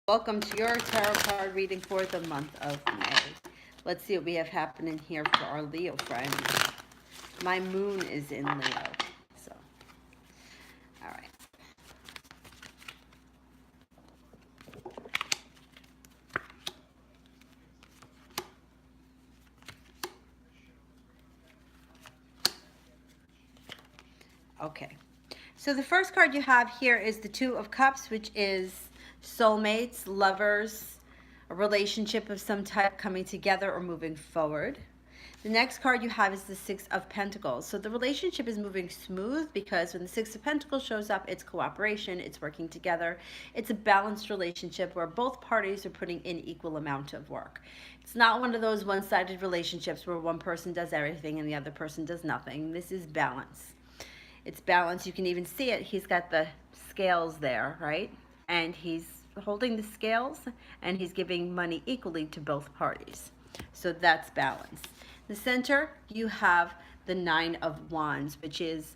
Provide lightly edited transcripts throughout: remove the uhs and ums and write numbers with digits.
Welcome to your tarot card reading for the month of May. Let's see what we have happening here for our Leo friends. My moon is in Leo. So, all right. Okay. So the first card you have here is the Two of Cups, which is soulmates, lovers, a relationship of some type coming together or moving forward. The next card you have is the Six of Pentacles. So the relationship is moving smooth because when the Six of Pentacles shows up, it's cooperation, it's working together. It's a balanced relationship where both parties are putting in equal amount of work. It's not one of those one-sided relationships where one person does everything and the other person does nothing. This is balance. It's balance. You can even see it. He's got the scales there, right? And he's holding the scales and he's giving money equally to both parties. So that's balance. The center, you have the Nine of Wands, which is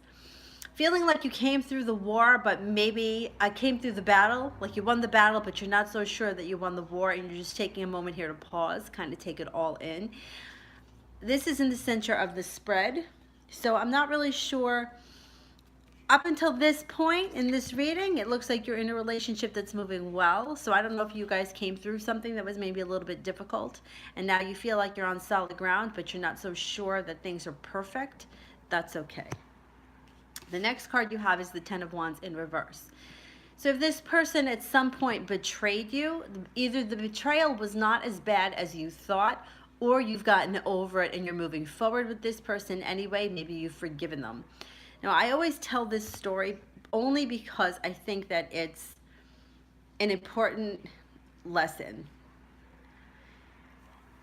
feeling like you came through the war, but maybe I came through the battle, like you won the battle, but you're not so sure that you won the war, and you're just taking a moment here to pause, kind of take it all in. This is in the center of the spread, so I'm not really sure. Up until this point in this reading, it looks like you're in a relationship that's moving well. So I don't know if you guys came through something that was maybe a little bit difficult, and now you feel like you're on solid ground, but you're not so sure that things are perfect. That's okay. The next card you have is the Ten of Wands in reverse. So if this person at some point betrayed you, either the betrayal was not as bad as you thought, or you've gotten over it and you're moving forward with this person anyway. Maybe you've forgiven them. Now, I always tell this story only because I think that it's an important lesson.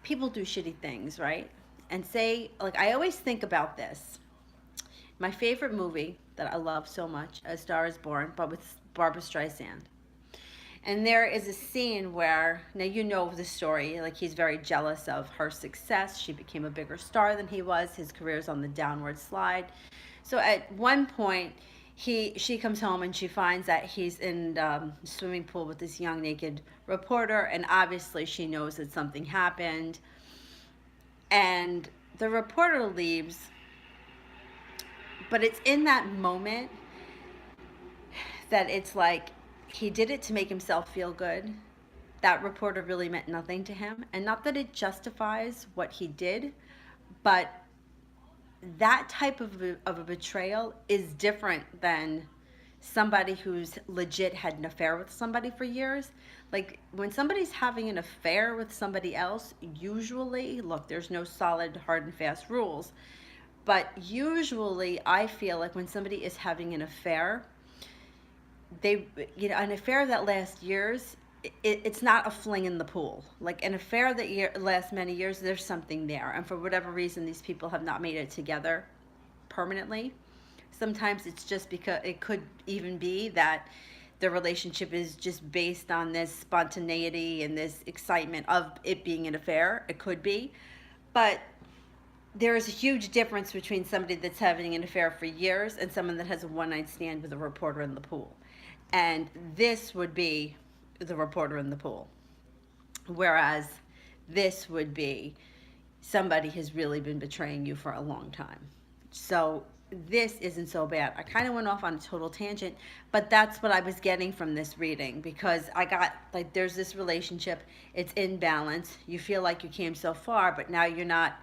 People do shitty things, right? And say, like, I always think about this. My favorite movie that I love so much, A Star is Born, but with Barbra Streisand. And there is a scene where, now you know the story, like he's very jealous of her success. She became a bigger star than he was. His career's on the downward slide. So at one point, she comes home and she finds that he's in the swimming pool with this young naked reporter, and obviously she knows that something happened. And the reporter leaves, but it's in that moment that it's like he did it to make himself feel good. That reporter really meant nothing to him, and not that it justifies what he did, but that type of a betrayal is different than somebody who's legit had an affair with somebody for years. Like when somebody's having an affair with somebody else, usually, look, there's no solid hard and fast rules, but usually I feel like when somebody is having an affair, an affair that lasts years, it's not a fling in the pool. Like an affair that lasts many years, there's something there. And for whatever reason, these people have not made it together permanently. Sometimes it's just because it could even be that the relationship is just based on this spontaneity and this excitement of it being an affair. It could be. But there is a huge difference between somebody that's having an affair for years and someone that has a one-night stand with a reporter in the pool. And this would be the reporter in the pool. Whereas this would be somebody has really been betraying you for a long time. So this isn't so bad. I kind of went off on a total tangent, but that's what I was getting from this reading, because I got, like, there's this relationship, it's in balance. You feel like you came so far, but now you're not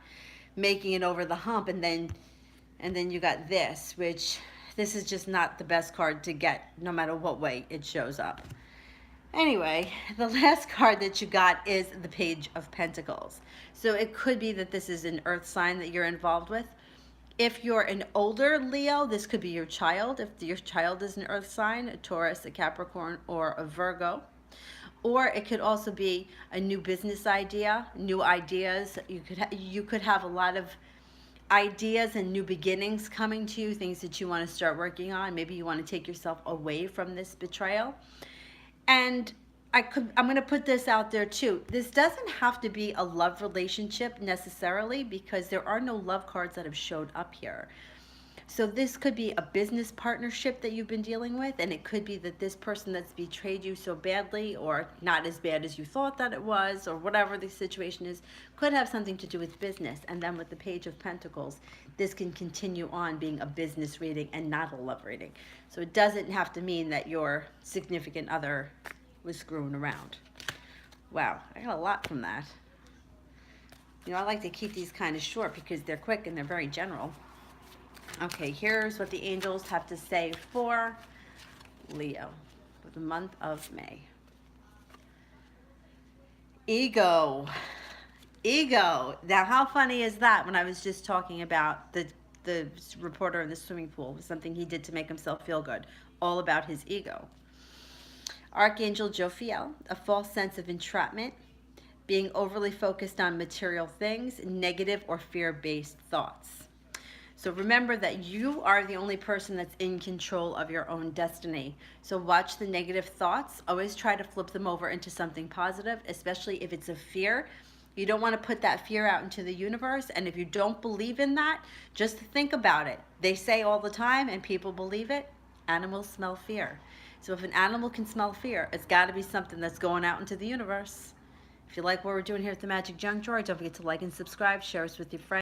making it over the hump, and then you got this, which this is just not the best card to get no matter what way it shows up. Anyway, the last card that you got is the Page of Pentacles. So it could be that this is an earth sign that you're involved with. If you're an older Leo, this could be your child. If your child is an earth sign, a Taurus, a Capricorn, or a Virgo. Or it could also be a new business idea, new ideas. You could have a lot of ideas and new beginnings coming to you, things that you want to start working on. Maybe you want to take yourself away from this betrayal. And I'm going to put this out there too. This doesn't have to be a love relationship necessarily, because there are no love cards that have showed up here. So this could be a business partnership that you've been dealing with, and it could be that this person that's betrayed you so badly, or not as bad as you thought that it was, or whatever the situation is, could have something to do with business. And then with the Page of Pentacles, this can continue on being a business reading and not a love reading. So it doesn't have to mean that your significant other was screwing around. Wow, I got a lot from that. You know, I like to keep these kind of short because they're quick and they're very general. Okay, here's what the angels have to say for Leo for the month of May. Ego. Ego. Now, how funny is that when I was just talking about the reporter in the swimming pool? It was something he did to make himself feel good. All about his ego. Archangel Jophiel, a false sense of entrapment, being overly focused on material things, negative or fear-based thoughts. So remember that you are the only person that's in control of your own destiny. So watch the negative thoughts. Always try to flip them over into something positive, especially if it's a fear. You don't want to put that fear out into the universe. And if you don't believe in that, just think about it. They say all the time, and people believe it, animals smell fear. So if an animal can smell fear, it's got to be something that's going out into the universe. If you like what we're doing here at the Magic Junk Drawer, don't forget to like and subscribe. Share us with your friends.